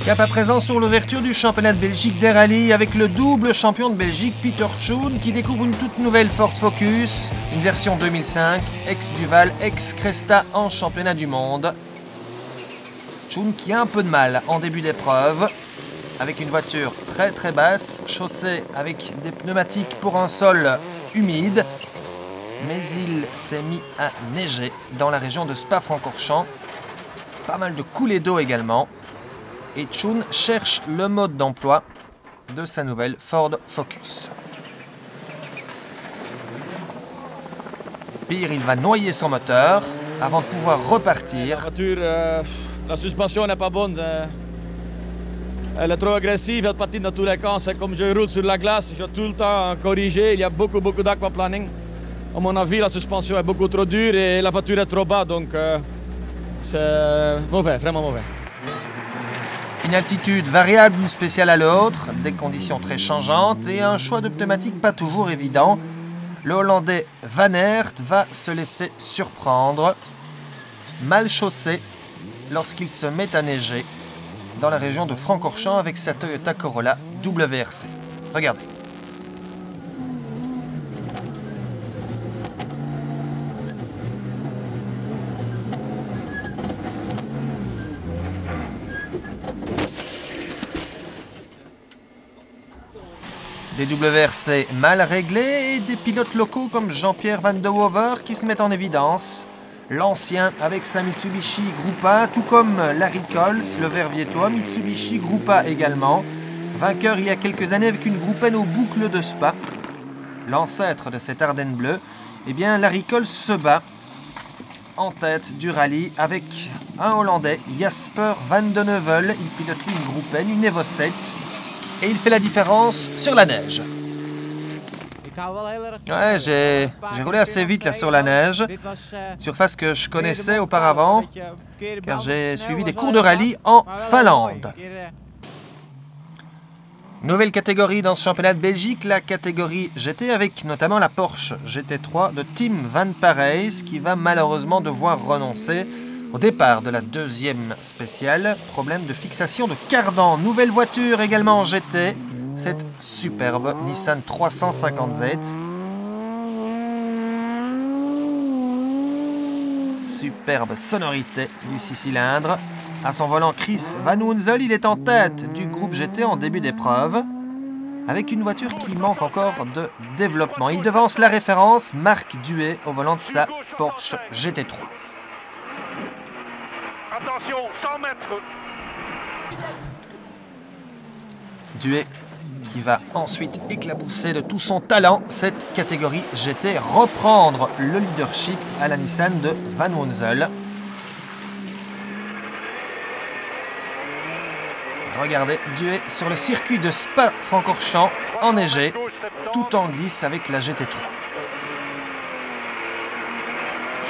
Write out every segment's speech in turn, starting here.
Cap à présent sur l'ouverture du championnat de Belgique des rallyes avec le double champion de Belgique Pieter Tjoen qui découvre une toute nouvelle Ford Focus, une version 2005, ex-Duval, ex-Cresta en championnat du monde. Tjoen qui a un peu de mal en début d'épreuve avec une voiture très basse, chaussée avec des pneumatiques pour un sol humide. Mais il s'est mis à neiger dans la région de Spa-Francorchamps. Pas mal de coulées d'eau également. Et Tjoen cherche le mode d'emploi de sa nouvelle Ford Focus. Pire, il va noyer son moteur avant de pouvoir repartir. La voiture, la suspension n'est pas bonne. Elle est trop agressive, elle patine dans tous les camps. C'est comme je roule sur la glace, je dois tout le temps corriger. Il y a beaucoup d'aquaplaning. À mon avis, la suspension est beaucoup trop dure et la voiture est trop bas, donc c'est mauvais, vraiment mauvais. Une altitude variable d'une spéciale à l'autre, des conditions très changeantes et un choix de pneumatique pas toujours évident. Le Hollandais Van Aert va se laisser surprendre, mal chaussé lorsqu'il se met à neiger dans la région de Francorchamps avec sa Toyota Corolla WRC. Regardez. Des WRC mal réglés et des pilotes locaux comme Jean-Pierre Van de Wover qui se mettent en évidence. L'ancien avec sa Mitsubishi Groupa, tout comme Larry Coles, le Verviétois, Mitsubishi Groupa également. Vainqueur il y a quelques années avec une Groupen aux boucles de Spa. L'ancêtre de cette Ardenne bleue, eh bien Larry Coles se bat en tête du rallye avec un Hollandais, Jasper Van de Neuvel. Il pilote lui une Groupen, une Evo 7. Et il fait la différence sur la neige. Ouais, j'ai roulé assez vite là sur la neige. Surface que je connaissais auparavant, car j'ai suivi des cours de rallye en Finlande. Nouvelle catégorie dans ce championnat de Belgique, la catégorie GT avec notamment la Porsche GT3 de Tim Van Parijs qui va malheureusement devoir renoncer au départ de la deuxième spéciale. Problème de fixation de cardan. Nouvelle voiture également en GT. Cette superbe Nissan 350Z. Superbe sonorité du 6 cylindres. À son volant, Chris Van Woensel, il est en tête du groupe GT en début d'épreuve. Avec une voiture qui manque encore de développement. Il devance la référence Marc Duet au volant de sa Porsche GT3. Attention, 100 mètres. Duet qui va ensuite éclabousser de tout son talent cette catégorie GT, reprendre le leadership à la Nissan de Van Woensel. Regardez, Duet sur le circuit de Spa-Francorchamps enneigé, tout en glisse avec la GT3.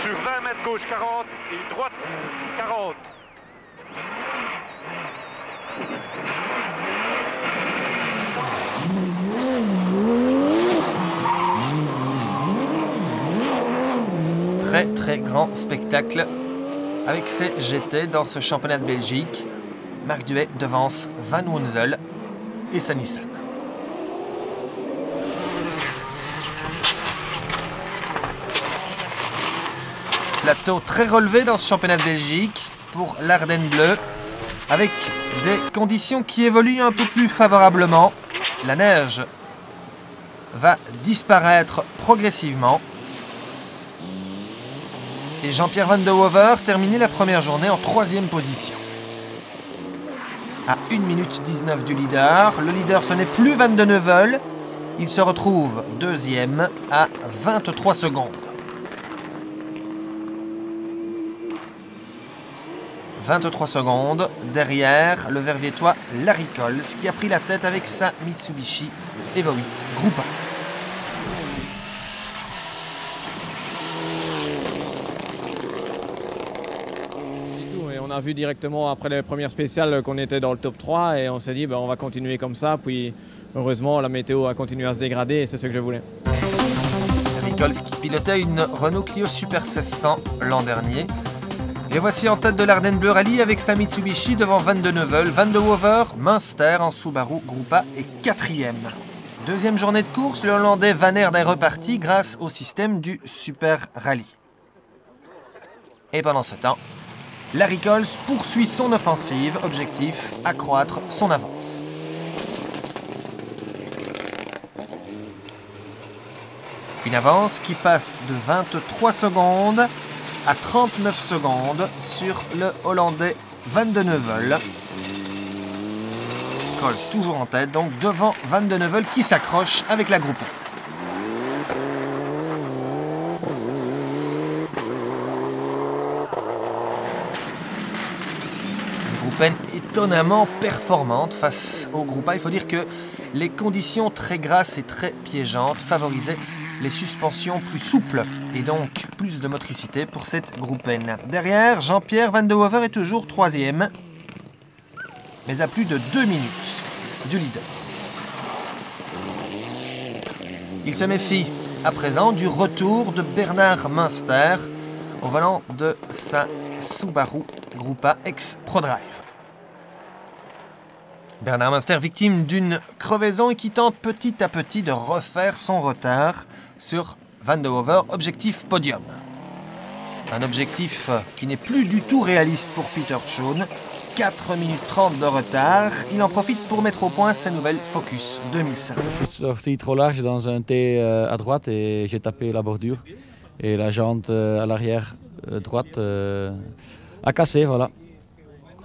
Sur 20 mètres gauche 40 et droite 40. Très grand spectacle avec ces GT dans ce championnat de Belgique. Marc Duet devance Van Woensel et sa Nissan. Plateau très relevé dans ce championnat de Belgique pour l'Ardenne bleue, avec des conditions qui évoluent un peu plus favorablement. La neige va disparaître progressivement. Et Jean-Pierre Van de Wover terminait la première journée en 3e position. À 1 minute 19 du leader, le leader ce n'est plus Van de Neuvel, il se retrouve 2e à 23 secondes. 23 secondes derrière le Verviétois Larry Coles qui a pris la tête avec sa Mitsubishi Evo 8 Groupa. On a vu directement après les premières spéciales qu'on était dans le top 3 et on s'est dit on va continuer comme ça. Puis heureusement la météo a continué à se dégrader et c'est ce que je voulais. Larry Coles qui pilotait une Renault Clio Super 1600 l'an dernier. Et voici en tête de l'Ardenne Bleu Rally avec sa Mitsubishi devant Van de Neuvel, Van de Hover, Münster en Subaru Groupa est 4e. Deuxième journée de course, le Hollandais Van Aert est reparti grâce au système du Super Rally. Et pendant ce temps, Larry Coles poursuit son offensive, objectif accroître son avance. Une avance qui passe de 23 secondes à 39 secondes sur le Hollandais Van de Neuvel. Coles toujours en tête, donc devant Van de Neuvel qui s'accroche avec la Groupen. Une Groupen étonnamment performante face au Groupa. Il faut dire que les conditions très grasses et très piégeantes favorisaient les suspensions plus souples et donc plus de motricité pour cette Groupen. Derrière, Jean-Pierre Van de Hover est toujours 3e, mais à plus de 2 minutes du leader. Il se méfie à présent du retour de Bernard Münster au volant de sa Subaru Groupa ex-ProDrive. Bernard Münster, victime d'une crevaison et qui tente petit à petit de refaire son retard sur Van de Hover, objectif podium. Un objectif qui n'est plus du tout réaliste pour Peter Schoon. 4 minutes 30 de retard. Il en profite pour mettre au point sa nouvelle Focus 2005. Je suis sorti trop large dans un T à droite et j'ai tapé la bordure. Et la jante à l'arrière droite a cassé, voilà.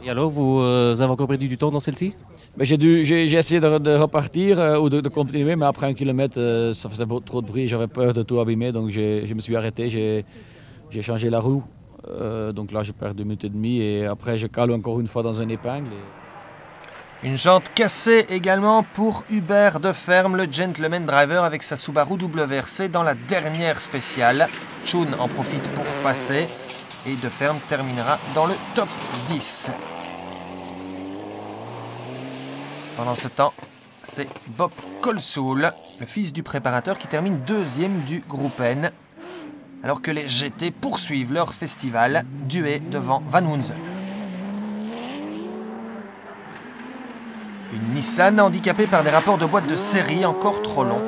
Et alors, vous avez encore perdu du temps dans celle-ci? J'ai essayé de repartir ou de continuer, mais après 1 kilomètre, ça faisait trop de bruit, j'avais peur de tout abîmer, donc je me suis arrêté, j'ai changé la roue, donc là je perds 2 minutes et demie et après je cale encore une fois dans une épingle. Une jante cassée également pour Hubert Deferme, le gentleman driver avec sa Subaru WRC dans la dernière spéciale. Schoon en profite pour passer et Deferme terminera dans le top 10. Pendant ce temps, c'est Bob Colsoul, le fils du préparateur, qui termine 2e du Groupen, alors que les GT poursuivent leur festival, dué devant Van Wunzel. Une Nissan handicapée par des rapports de boîte de série encore trop longs.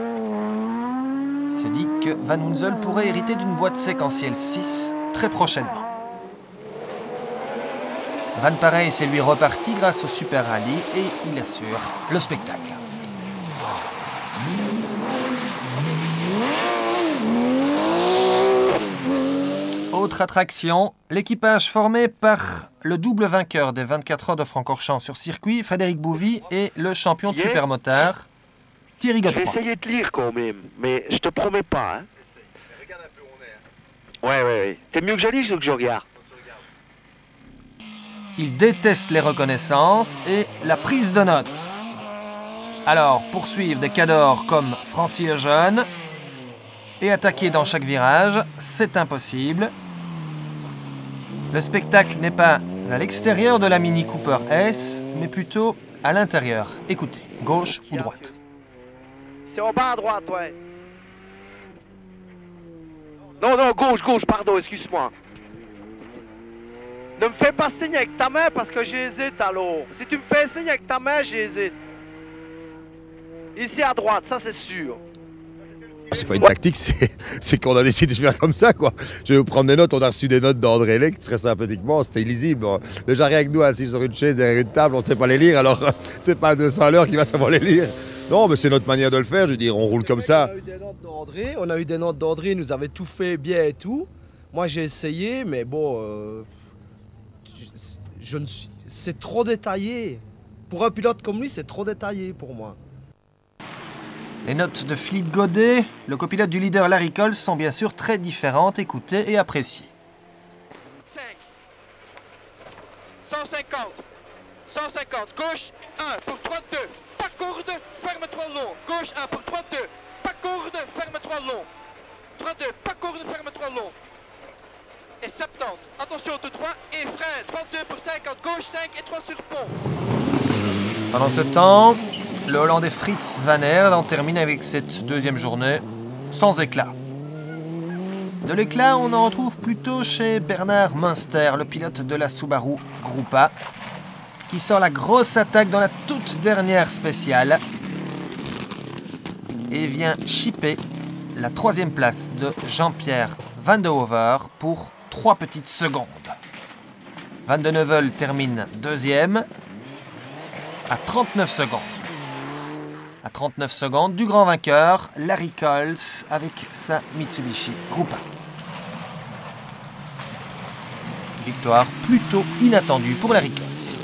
Se dit que Van Wunzel pourrait hériter d'une boîte séquentielle 6 très prochainement. Van Parijs c'est lui reparti grâce au Super Rally et il assure le spectacle. Autre attraction, l'équipage formé par le double vainqueur des 24 heures de Francorchamps sur circuit, Frédéric Bouvy, et le champion de supermotard, Thierry Godefroy. Je vais essayer de lire quand même, mais je te promets pas. Hein. Regarde un peu où on est. Ouais. T'es mieux que je lis ou que je regarde? Il déteste les reconnaissances et la prise de notes. Alors, poursuivre des cadors comme Francis Lejeune et attaquer dans chaque virage, c'est impossible. Le spectacle n'est pas à l'extérieur de la Mini Cooper S, mais plutôt à l'intérieur. Écoutez, gauche ou droite? C'est en bas à droite, ouais. Non, gauche, pardon, excuse-moi. Ne me fais pas signe avec ta main parce que j'hésite alors. Si tu me fais signe avec ta main, j'hésite. Ici à droite, ça c'est sûr. C'est pas une tactique, c'est qu'on a décidé de faire comme ça, quoi. Je vais vous prendre des notes, on a reçu des notes d'André Lec, très sympathiquement, c'était illisible. Déjà rien que nous, assis sur une chaise derrière une table, on ne sait pas les lire, alors c'est pas 200 à l'heure qui va savoir les lire. Non, mais c'est notre manière de le faire, je veux dire, on roule comme ça. On a eu des notes d'André, il nous avait tout fait bien et tout. Moi j'ai essayé, mais bon, c'est trop détaillé. Pour un pilote comme lui, c'est trop détaillé pour moi. Les notes de Philippe Godet, le copilote du leader Larry Coles, sont bien sûr très différentes, écoutées et appréciées. 5, 150, gauche 1 pour 32, pas courde, ferme 3 long, gauche 1 pour 32, pas courde, ferme 3 long, 32, pas courde, ferme 3 long, et 70, attention tout droit, et frein, 32 pour 50, gauche 5 et 3 sur pont. Pendant ce temps, le Hollandais Fritz Van Aert en termine avec cette deuxième journée sans éclat. De l'éclat, on en retrouve plutôt chez Bernard Munster, le pilote de la Subaru Gruppa, qui sort la grosse attaque dans la toute dernière spéciale et vient chipper la 3e place de Jean-Pierre Van de Hover pour 3 petites secondes. Van de Neuvel termine 2e à 39 secondes. À 39 secondes du grand vainqueur, Larry Coles avec sa Mitsubishi Gruppa. Victoire plutôt inattendue pour Larry Coles.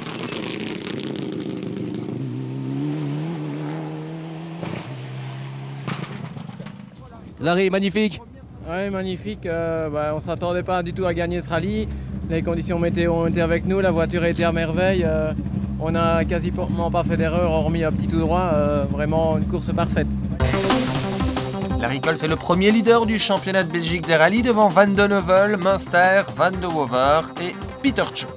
Larry, magnifique. Oui, magnifique. On ne s'attendait pas du tout à gagner ce rallye. Les conditions météo ont été avec nous, la voiture a été à merveille. On n'a quasiment pas fait d'erreur, hormis un petit tout droit. Vraiment une course parfaite. Larry Coles est le premier leader du championnat de Belgique des rallyes devant Van de Neuvel, Munster, Van de Hover et Peter Tschou.